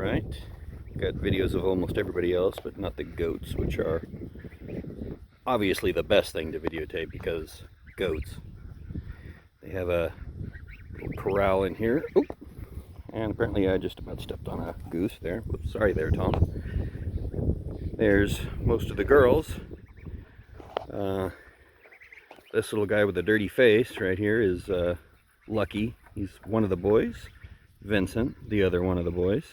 Alright, got videos of almost everybody else, but not the goats, which are obviously the best thing to videotape because goats. They have a little corral in here. Oop. And apparently I just about stepped on a goose there. Whoops, sorry there, Tom. There's most of the girls. This little guy with the dirty face right here is Lucky. He's one of the boys. Vincent, the other one of the boys.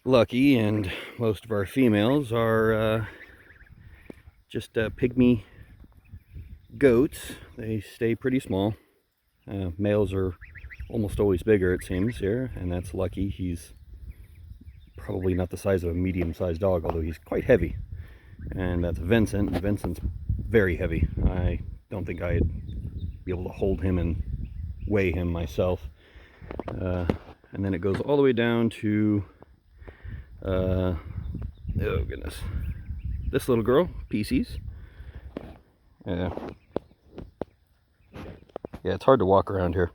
Lucky and most of our females are just pygmy goats. They stay pretty small. Males are almost always bigger, it seems, here, and that's Lucky. He's probably not the size of a medium-sized dog, although he's quite heavy. And that's Vincent. Vincent's very heavy. I don't think I'd be able to hold him and weigh him myself. And then it goes all the way down to oh goodness, this little girl, Pieces. Yeah, it's hard to walk around here.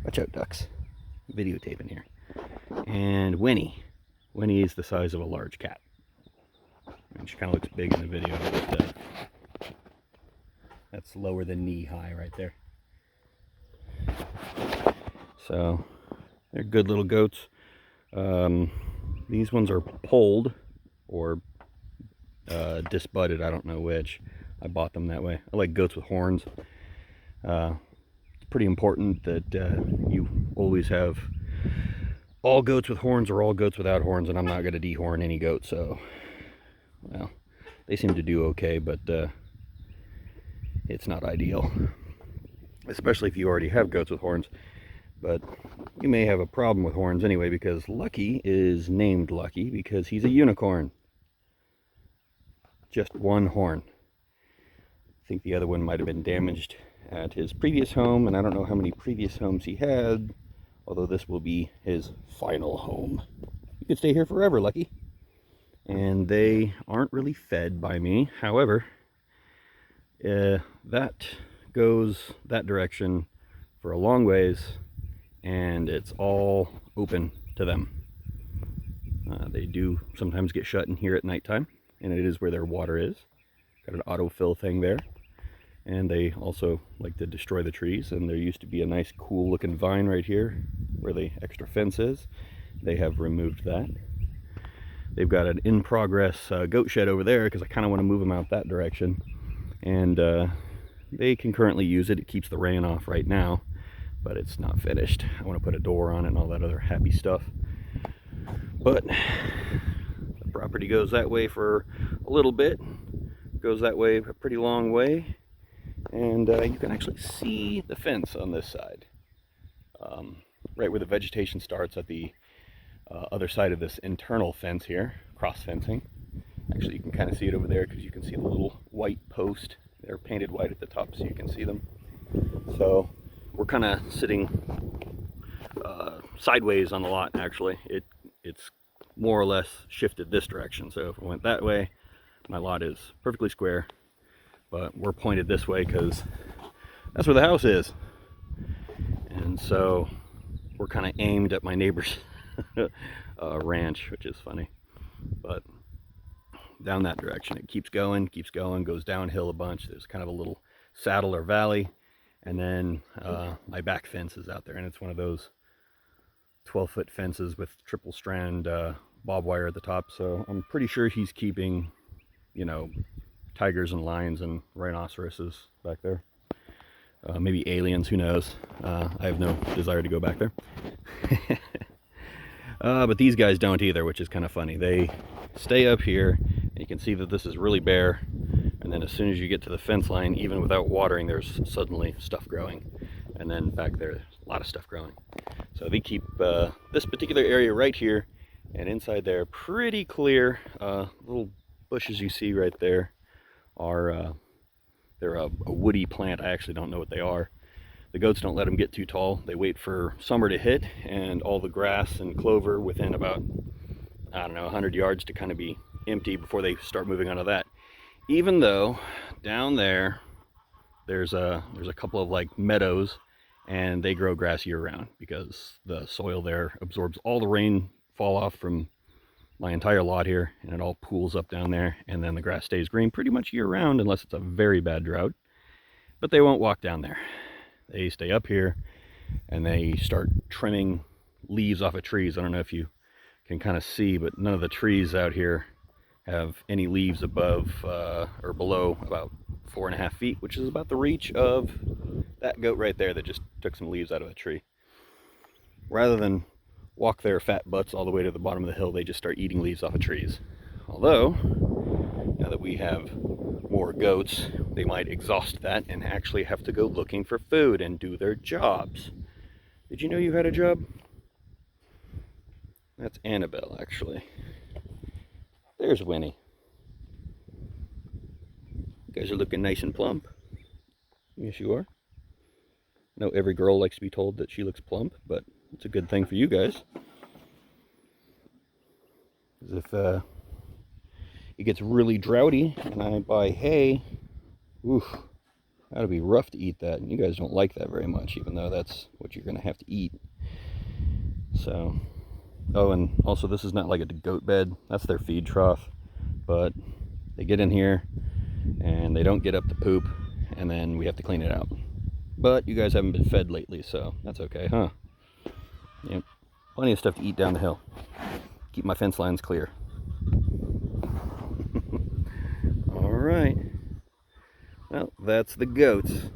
Watch out, ducks. Videotaping here. And Winnie is the size of a large cat. And she kind of looks big in the video, but that's lower than knee high right there. So they're good little goats. These ones are polled or disbudded, I don't know which. I bought them that way. I like goats with horns. It's pretty important that you always have all goats with horns or all goats without horns, and I'm not going to dehorn any goat, so, well, they seem to do okay, but it's not ideal, especially if you already have goats with horns. But you may have a problem with horns anyway, because Lucky is named Lucky because he's a unicorn. Just one horn. I think the other one might have been damaged at his previous home, and I don't know how many previous homes he had, although this will be his final home. You can stay here forever, Lucky. And they aren't really fed by me. However, that goes that direction for a long ways, and it's all open to them. They do sometimes get shut in here at nighttime, and it is where their water is. Got an autofill thing there. And they also like to destroy the trees, and there used to be a nice cool looking vine right here where the extra fence is. They have removed that. They've got an in progress goat shed over there because I kind of want to move them out that direction, and they can currently use it. It keeps the rain off right now, but it's not finished. I want to put a door on it and all that other happy stuff. But the property goes that way for a little bit, goes that way a pretty long way, and you can actually see the fence on this side, right where the vegetation starts at the other side of this internal fence here, cross fencing. Actually, you can kind of see it over there because you can see the little white post. They're painted white at the top so you can see them. So we're kind of sitting sideways on the lot. Actually, it's more or less shifted this direction. So if it went that way, my lot is perfectly square, but we're pointed this way because that's where the house is. And so we're kind of aimed at my neighbor's ranch, which is funny. But down that direction it keeps going, goes downhill a bunch. There's kind of a little saddle or valley, and then my back fence is out there, and it's one of those 12-foot fences with triple strand bob wire at the top. So I'm pretty sure he's keeping, you know, tigers and lions and rhinoceroses back there. Maybe aliens, who knows. I have no desire to go back there. But these guys don't either, which is kind of funny. They stay up here, and you can see that this is really bare, and then as soon as you get to the fence line, even without watering, there's suddenly stuff growing. And then back there, there's a lot of stuff growing. So they keep this particular area right here and inside there pretty clear. Little bushes you see right there are they're a woody plant. I actually don't know what they are. The goats don't let them get too tall. They wait for summer to hit and all the grass and clover within about, I don't know, 100 yards to kind of be empty before they start moving onto that. Even though down there's a couple of like meadows and they grow grass year-round because the soil there absorbs all the rain fall off from my entire lot here, and it all pools up down there, and then the grass stays green pretty much year-round unless it's a very bad drought. But they won't walk down there. They stay up here, and they start trimming leaves off of trees. I don't know if you can kind of see, but none of the trees out here have any leaves above or below about 4.5 feet, which is about the reach of that goat right there that just took some leaves out of a tree. Rather than walk their fat butts all the way to the bottom of the hill, they just start eating leaves off of trees. Although, now that we have more goats, they might exhaust that and actually have to go looking for food and do their jobs. Did you know you had a job? That's Annabelle, actually. There's Winnie. You guys are looking nice and plump. Yes, you are. I know every girl likes to be told that she looks plump, but it's a good thing for you guys. Because if it gets really droughty and I buy hay, oof, that'll be rough to eat that. And you guys don't like that very much, even though that's what you're going to have to eat. So, oh, and also this is not like a goat bed. That's their feed trough. But they get in here and they don't get up to poop, and then we have to clean it out. But you guys haven't been fed lately, so that's okay, huh? Yep, plenty of stuff to eat down the hill. Keep my fence lines clear. All right. Well, that's the goats.